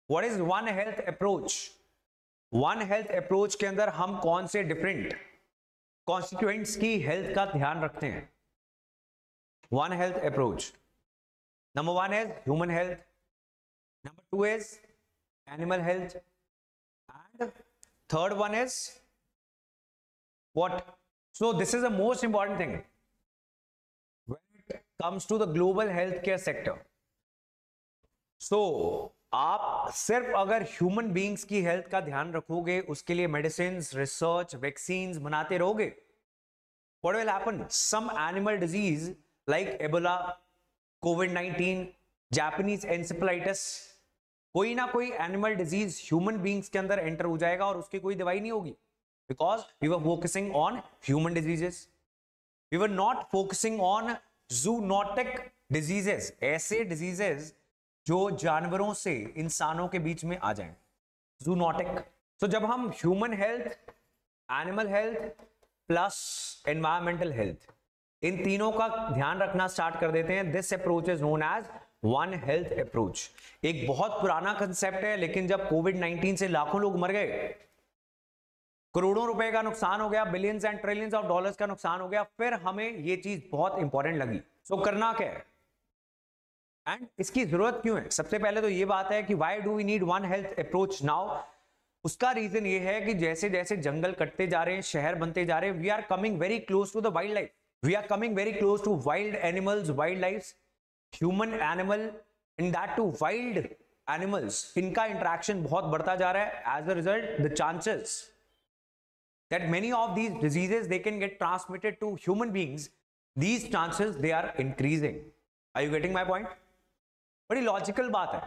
What is one health approach? One health approach के अंदर हम कौन से डिफरेंट कॉन्स्टिट्यूएंट्स की हेल्थ का ध्यान रखते हैं? One health approach, number one is human health, number two is animal health, and third one is what? So this is the most important thing when it comes to the global healthcare sector. So आप सिर्फ अगर human beings की health का ध्यान रखोगे, उसके लिए medicine, research, vaccines बनाते रहोगे, what will happen? Some animal disease like Ebola, COVID-19, Japanese encephalitis, कोई ना कोई एनिमल डिजीज ह्यूमन बीइंग्स के अंदर एंटर हो जाएगा और उसकी कोई दवाई नहीं होगी, because we were focusing on human diseases. We were not focusing on zoonotic diseases, ऐसे diseases जो जानवरों से इंसानों के बीच में आ जाएं, zoonotic. So जब हम human health, animal health plus environmental health, इन तीनों का ध्यान रखना स्टार्ट कर देते हैं, this approach is known as one health approach. एक बहुत पुराना कंसेप्ट है, लेकिन जब कोविड-19 से लाखों लोग मर गए, करोड़ों रुपए का नुकसान हो गया, billions and trillions of dollars का नुकसान हो गया, फिर हमें ये चीज बहुत इंपॉर्टेंट लगी. सो करना क्या है एंड इसकी जरूरत क्यों है? सबसे पहले तो ये बात है कि why do we need one health approach now. उसका रीजन ये है कि जैसे जैसे जंगल कटते जा रहे हैं, शहर बनते जा रहे हैं, we are coming very close to the wild life, we are coming very close to wild animals, wild life, human animal, in that to wild animals, इनका इंटरेक्शन बहुत बढ़ता जा रहा है. As a result the chances that many of these diseases they can get transmitted to human beings, these chances they are increasing. Are you getting my point? बड़ी logical बात है,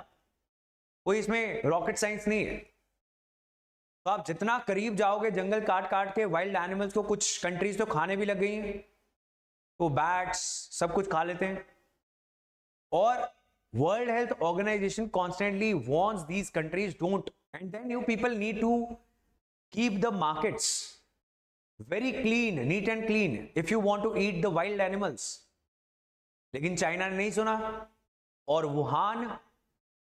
कोई इसमें रॉकेट साइंस नहीं है. तो आप जितना करीब जाओगे जंगल काट काट के वाइल्ड एनिमल्स को, कुछ कंट्रीज तो खाने भी लग गई हैं, तो बैट्स सब कुछ खा लेते हैं. और World Health Organization constantly warns these countries don't, and then you people need to keep the markets very clean, neat and clean if you want to eat the wild animals. लेकिन China ने नहीं सुना और Wuhan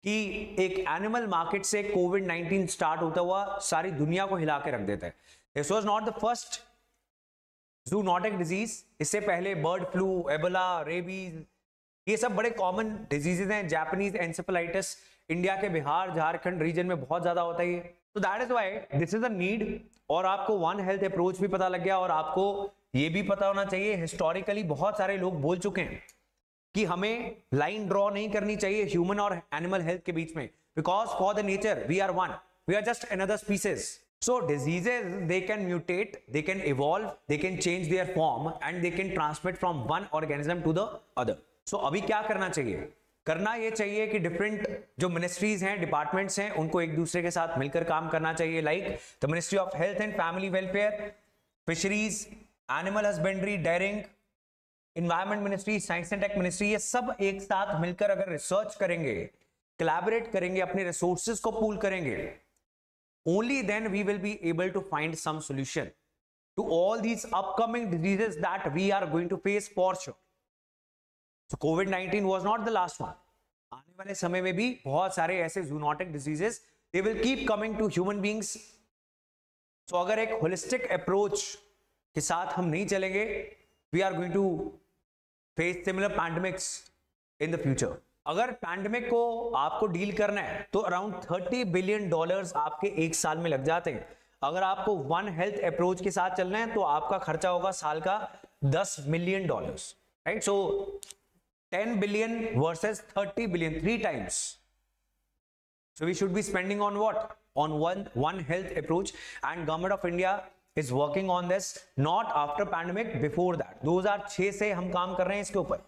की एक animal market से कोविड-19 start होता हुआ सारी दुनिया को हिला के रख देता है. This was not the first zoonotic disease, इससे पहले बर्ड फ्लू, एबोला, रेबीज, ये सब बड़े कॉमन डिजीजेज हैं. जापानीज एंसेफेलाइटिस इंडिया के बिहार, झारखंड रीजन में बहुत ज्यादा होता है. So that is why this is a need. और आपको वन हेल्थ अप्रोच भी पता लग गया, और आपको ये भी पता होना चाहिए हिस्टोरिकली बहुत सारे लोग बोल चुके हैं कि हमें लाइन ड्रॉ नहीं करनी चाहिए ह्यूमन और एनिमल हेल्थ के बीच में, because for the nature we are one, we are just another species. So diseases they can mutate, they can evolve, they can change their form and they can transmit from one organism to the other. सो अभी क्या करना चाहिए? करना ये चाहिए कि different जो मिनिस्ट्रीज हैं, डिपार्टमेंट्स हैं, उनको एक दूसरे के साथ मिलकर काम करना चाहिए. Like the ministry of health and family welfare, fisheries, animal husbandry, dairying, environment ministry, science and tech ministry, ये सब एक साथ मिलकर अगर रिसर्च करेंगे, कोलैबोरेट करेंगे, अपने रिसोर्सेज को पूल करेंगे, only then we will be able to find some solution to all these upcoming diseases that we are going to face for sure. So COVID-19 was not the last one. आने वाले समय में भी बहुत सारे ऐसे zoonotic diseases they will keep coming to human beings. So अगर एक holistic approach के साथ हम नहीं चलेंगे, we are going to face similar pandemics in the future. अगर पैंडेमिक को आपको डील करना है तो अराउंड $30 बिलियन आपके एक साल में लग जाते हैं. अगर आपको वन हेल्थ अप्रोच के साथ चलना है तो आपका खर्चा होगा साल का $10 million, right? So 10 billion versus 30 billion, 3 times. So we should be spending on what? On one health approach, and government of India is working on this, not after pandemic, before that. 2006 से हम काम कर रहे हैं इसके ऊपर.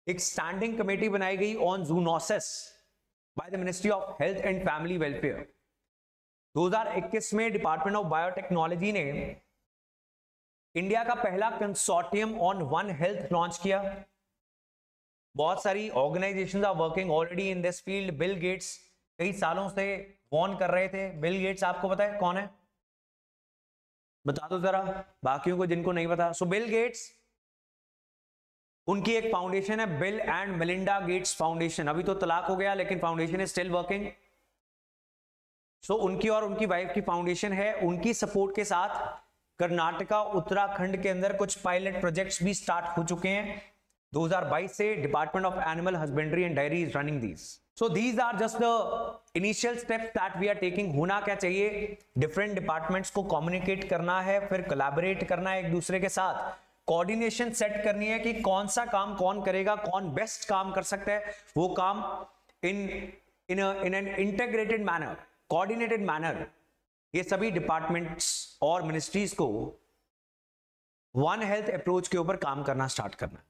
एक standing committee बनाई गई on zoonosis by the ministry of health and family welfare. 2021 में डिपार्टमेंट ऑफ बायोटेक्नोलॉजी ने इंडिया का पहला consortium on one health launch किया. बहुत सारी organisations are working already in this field. Bill Gates कई सालों से वॉर्न कर रहे थे. बिल गेट्स आपको पता है कौन है? बता दो जरा बाकियों को जिनको नहीं पता. सो बिल गेट्स, उनकी एक फाउंडेशन है bill and Melinda Gates foundation. अभी तो तलाक हो गया लेकिन फाउंडेशन इज स्टिल वर्किंग. सो उनकी और उनकी वाइफ की फाउंडेशन है, उनकी सपोर्ट के साथ कर्नाटका उत्तराखंड के अंदर कुछ पायलट प्रोजेक्ट्स भी स्टार्ट हो चुके हैं 2022 से। Department of animal husbandry and dairy is running these. So these are just the initial steps that we are taking. होना क्या चाहिए, डिफरेंट डिपार्टमेंट्स को कम्युनिकेट करना है, फिर कोलैबोरेट करना है एक दूसरे के साथ, कोऑर्डिनेशन सेट करनी है कि कौन सा काम कौन करेगा, कौन बेस्ट काम कर सकता है, वो काम in an integrated manner, coordinated manner, ये सभी डिपार्टमेंट्स और मिनिस्ट्रीज को वन हेल्थ अप्रोच के ऊपर काम करना स्टार्ट करना है।